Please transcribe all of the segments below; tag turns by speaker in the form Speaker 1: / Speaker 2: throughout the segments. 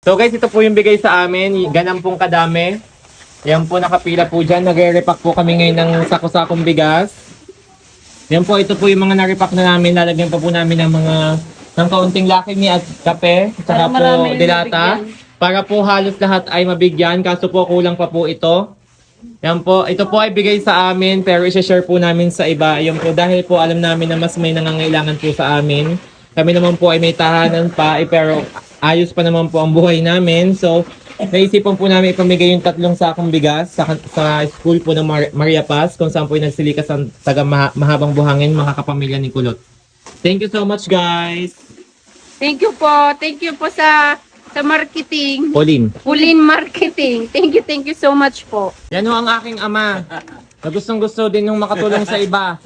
Speaker 1: So guys, ito po yung bigay sa amin. Ganang pong kadami. Yan po, nakapila po dyan. Nagre-repack po kami ngayon ng sako-sakong bigas. Yan po, ito po yung mga na-repack na namin. Lalagyan pa po namin ng kaunting lakimi at kape. Saka po dilata. Para po halos lahat ay mabigyan. Kaso po kulang pa po ito. Yan po, ito po ay bigay sa amin. Pero i-share po namin sa iba. Yan po, dahil po alam namin na mas may nangangailangan po sa amin. Kami naman po ay may tahanan pa. Pero ayos pa naman po ang buhay namin. So, naisipan po namin ipamigay yung 3 sakong bigas sa school po ng Maria Paz kung saan po yung nagsilikas ang taga Mahabang Buhangin, mga kapamilya ni Kulot. Thank you so much, guys.
Speaker 2: Thank you po. Thank you po sa marketing. Pulin Marketing. Thank you so much po.
Speaker 1: Yan ho ang aking ama. Na gustong-gusto din nung makatulong sa iba.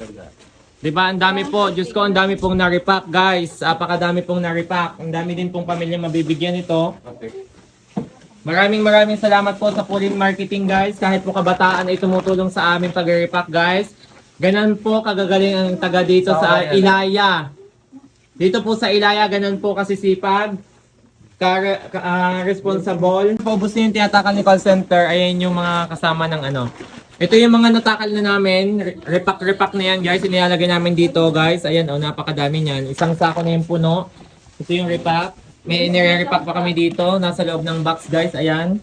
Speaker 1: Diba, ang dami po. Diyos ko, ang dami pong na-repack, guys. Apakadami pong na-repack. Ang dami din pong pamilya mabibigyan ito. Maraming salamat po sa Pulin Marketing, guys. Kahit po kabataan ay tumutulong sa aming pag-repack, guys. Ganon po kagagaling ang taga dito sa Ilaya. Dito po sa Ilaya, ganon po kasisipag. Responsible. Paubos na yung tinatakal ni call center. Ayan yung mga kasama ng ano. Ito yung mga natakal na namin. Repack na yan, guys. Inilalagay namin dito, guys. Ayan, oh, napakadami niyan. Isang sako na yung puno. Ito yung repack. May nire-repack pa kami dito. Nasa loob ng box, guys. Ayan.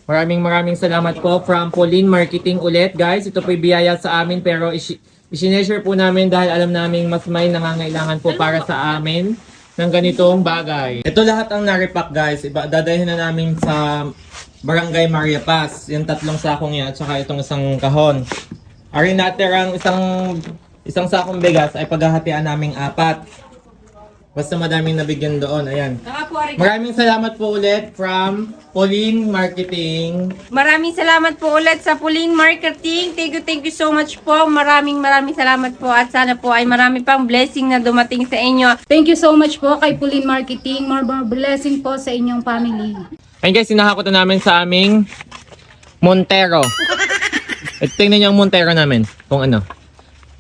Speaker 1: Maraming salamat po from Pulin Marketing ulit, guys. Ito po biyaya sa amin pero i-share po namin dahil alam namin mas may nangangailangan po para sa amin ng ganitong bagay. Ito lahat ang na-repack, guys. Dadalhin na namin sa Barangay Maria Paz. Yung 3 sakong yan at saka itong isang kahon. Ari natin isang sakong bigas ay paghahatian naming 4. Basta madaming nabigyan doon. Ayan. Maraming salamat po ulit from Pulin Marketing.
Speaker 2: Maraming salamat po ulit sa Pulin Marketing. Thank you so much po. Maraming salamat po. At sana po ay marami pang blessing na dumating sa inyo.
Speaker 3: Thank you so much po kay Pulin Marketing. More blessing po sa inyong family.
Speaker 1: Ayun guys, sinahakot na namin sa aming Montero. At tingnan niyo ang Montero namin. Kung ano.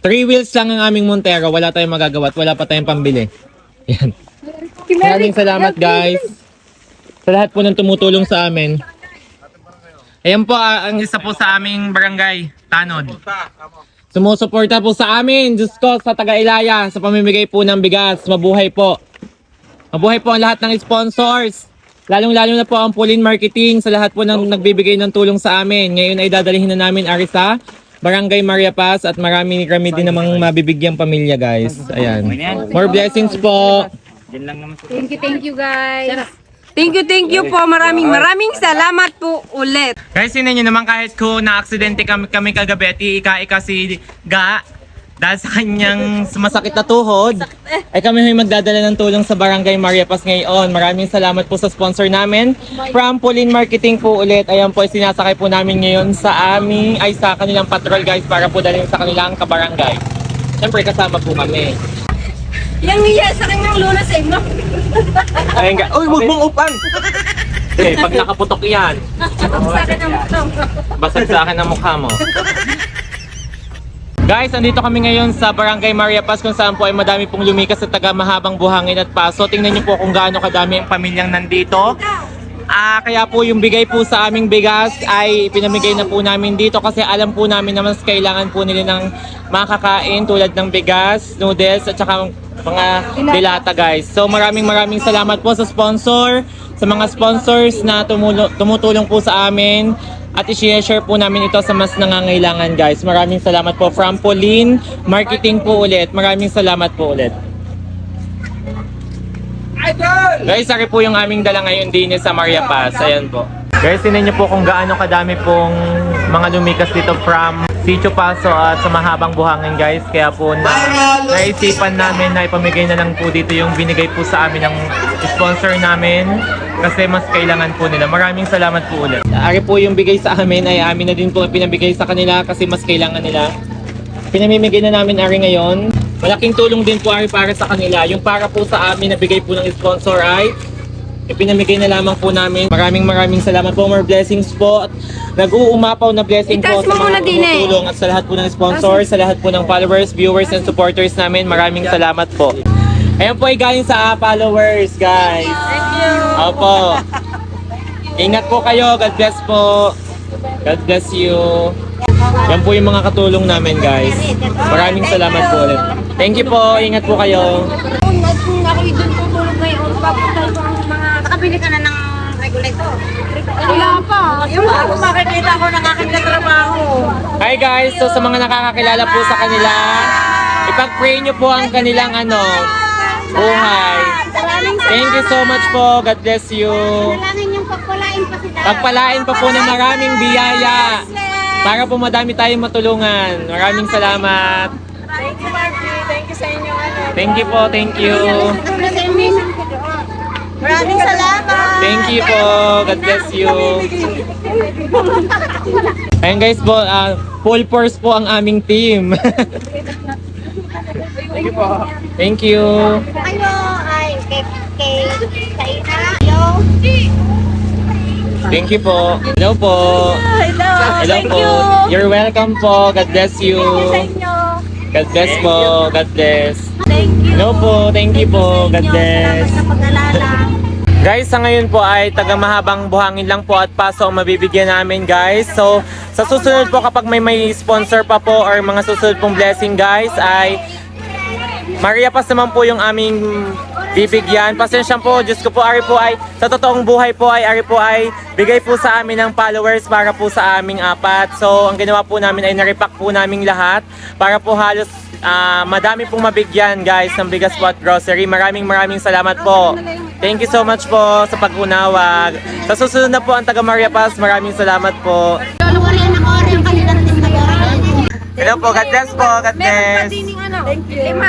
Speaker 1: 3 wheels lang ang aming Montero. Wala tayong magagawa at wala pa tayong pambili. Yan. Maraming salamat, guys. Sa lahat po ng tumutulong sa amin. Ayan po ang isa po sa aming barangay, Tanod. Sumusuporta po sa amin, Diyos ko, sa taga-Ilaya, sa pamimigay po ng bigas. Mabuhay po. Mabuhay po ang lahat ng sponsors. Lalong-lalo na po ang Pulin Marketing sa lahat po ng nagbibigay ng tulong sa amin. Ngayon ay dadalhin na namin Arisa, Barangay Maria Paz at marami din namang mabibigyang pamilya, guys. Ayan. More blessings po.
Speaker 2: Thank you guys. Thank you po. Maraming salamat po ulit.
Speaker 1: Guys, yun nyo naman kahit ko na-aksidente kami kagabi at ika si Ga dahil sa kanyang masakit na tuhod, ay kami may magdadala ng tulong sa Barangay Maria Paz ngayon. Maraming salamat po sa sponsor namin. From Pulin Marketing po ulit. Ayan po, sinasakay po namin ngayon sa sa kanilang patrol, guys, para po dalhin sa kanilang kabarangay. Siyempre, kasama po kami.
Speaker 2: Yang niya sa kanyang lunas eh, no?
Speaker 1: Ayun, guys. Uy, huwag mong upan! Pag nakaputok yan. Basag sa akin ang mukha mo. Guys, andito kami ngayon sa Barangay Maria Paz kung saan po ay madami pong lumikas sa taga Mahabang Buhangin at Paso. Tingnan niyo po kung gaano kadami ang pamilyang nandito. Kaya po yung bigay po sa aming bigas ay pinamigay na po namin dito kasi alam po namin na mas kailangan po nila ng makakain tulad ng bigas, noodles at saka mga dilata, guys. So maraming salamat po sa sponsor, sa mga sponsors na tumutulong po sa amin. At i-share po namin ito sa mas nangangailangan, guys. Maraming salamat po from Pulin Marketing po ulit. Maraming salamat po ulit. Guys, sari po yung aming dala ngayon din sa Maria Paz. Ayan po. Guys, tinan niyo po kung gaano kadami pong mga lumikas dito from Sitio Paso at sa Mahabang Buhangin, guys. Kaya po naisipan namin na ipamigay na lang po dito yung binigay po sa amin ng sponsor namin. Kasi mas kailangan po nila. Maraming salamat po ulit. Ari po yung bigay sa amin ay amin na din po pinabigay sa kanila kasi mas kailangan nila. Pinamimigay na namin ari ngayon. Malaking tulong din po ari para sa kanila. Yung para po sa amin na bigay po ng sponsor ay ipinamigay na lamang po namin. Maraming salamat po. More blessings po. At nag-uumapaw na blessing po sa mga tumutulong at sa lahat po ng sponsors, sa lahat po ng followers, viewers, and supporters namin. Maraming salamat po. Ayan po ay galing sa followers, guys.
Speaker 2: Thank you.
Speaker 1: Opo. Ingat po kayo. God bless po. God bless you. Yan po yung mga katulong namin, guys. Maraming salamat po ulit. Thank you po. Ingat po kayo.
Speaker 2: Kung ako'y doon tutulog ngayon, papatay ko ang mga... Nakabili ka na ng regulator? Wala pa. Yung ako makikita ko ng aking katrabaho.
Speaker 1: Hi guys! So sa mga nakakakilala po sa kanila, ipag-pray nyo po ang kanilang buhay. Thank you so much po. God bless you.
Speaker 2: Kailangan yung pagpalain pa sila.
Speaker 1: Pagpalain pa po ng maraming biyaya para po madami tayong matulungan. Maraming salamat.
Speaker 2: Thank you, Margie. Thank you sa inyo.
Speaker 1: Thank you po. Thank you.
Speaker 2: Maraming salamat.
Speaker 1: Thank you po. God bless you. Ayun guys po, full force po ang aming team. Thank you po. Thank you.
Speaker 2: Ayo, ay, kay Saina. Yo.
Speaker 1: Thank you po. Hello po.
Speaker 2: Hello.
Speaker 1: Hello
Speaker 2: Thank
Speaker 1: po.
Speaker 2: you.
Speaker 1: You're welcome po. God bless you.
Speaker 2: Sa inyo.
Speaker 1: God bless po. God bless.
Speaker 2: Thank you.
Speaker 1: Hello po. Thank you po. God bless.
Speaker 2: Salamat sa pag-alala.
Speaker 1: Guys, sa ngayon po ay taga mahabang buhangin lang po at paso ang mabibigyan namin, guys. So, sa susunod po kapag may sponsor pa po or mga susunod pong blessing, guys, ay Maria Paz naman po yung aming bibigyan. Pasensya po, Diyos ko po, ari po ay sa totoong buhay po ay ari po ay bigay po sa amin ng followers para po sa aming apat. So, ang ginawa po namin ay naripack po naming lahat para po halos madami pong mabigyan, guys, ng bigas po at grocery. Maraming salamat po. Thank you so much po sa pag-unawa. Sa susunod na po ang taga Maria Paz, maraming salamat po. Hello po, God bless po, God bless.
Speaker 2: Thank you.